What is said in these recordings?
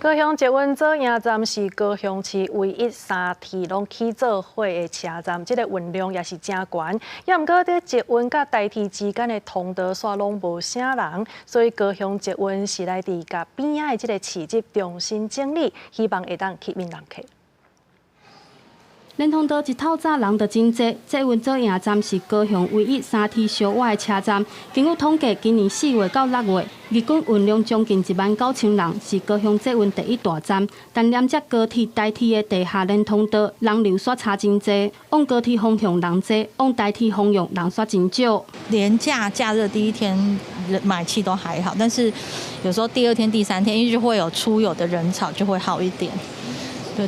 高雄捷运左营站是高雄市唯一3铁拢起做伙的车站，这个运量也是真悬。也毋过，伫捷运甲台铁之间的通道线拢无啥人，所以高雄捷运是来伫甲边仔的这个市集重新整理，希望会当吸引人客。 连通道一透早人就真济，捷运左营站是高雄唯一3铁小外的车站。根据统计，今年4月到6月，日均运量将近19000人，是高雄捷运第一大站。但连接高铁、台铁的地下连通道，人流煞差真济。往高铁方向人多，往台铁方向人煞真少。连假日第一天买气都还好，但是有时候第2天、第3天，因为就会有出游的人潮，就会好一点。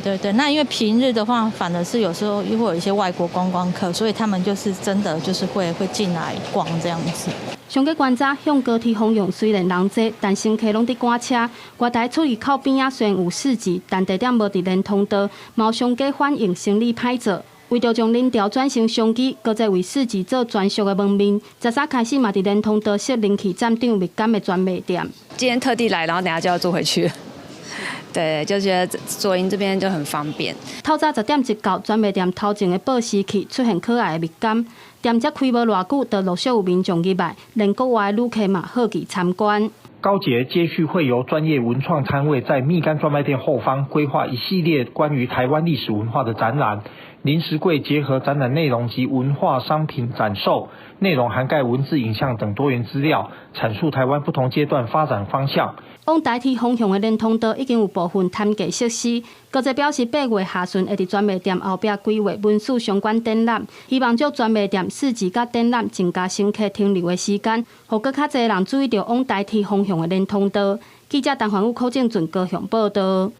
对，那因为平日的话，反而是有时候又会有一些外国观光客，所以他们就是真的就是会进来逛这样子。上个观察，向高铁方向虽然人多，但乘客拢伫赶车。外台出入口边虽然有市集，但地点无伫连通道，毛商家反映生意歹做。为着将人潮转成商机，搁再为市集做专属的门面。13开始嘛，伫连通道设人气站长蜜柑的专卖店。今天特地来，然后等下就要坐回去。 对，就觉得左营这边就很方便。透早10点一到，专卖店头前的报时器出现可爱的蜜柑，店才开无偌久，就陆续有民众入来，连国外旅客嘛好奇参观。高捷接续会由专业文创摊位在蜜柑专卖店后方规划一系列关于台湾历史文化的展览。 临时柜结合展览内容及文化商品展售，内容涵盖文字、影像等多元资料，阐述台湾不同阶段发展方向。往台铁方向的连通道已经有部分摊价设施，高捷表示8月下旬会伫专卖店后壁规划文史相关展览，希望借专卖店市集甲展览增加乘客停留的时间，互更较侪人注意到往台铁方向的连通道。记者陈焕武、柯正俊高雄报道。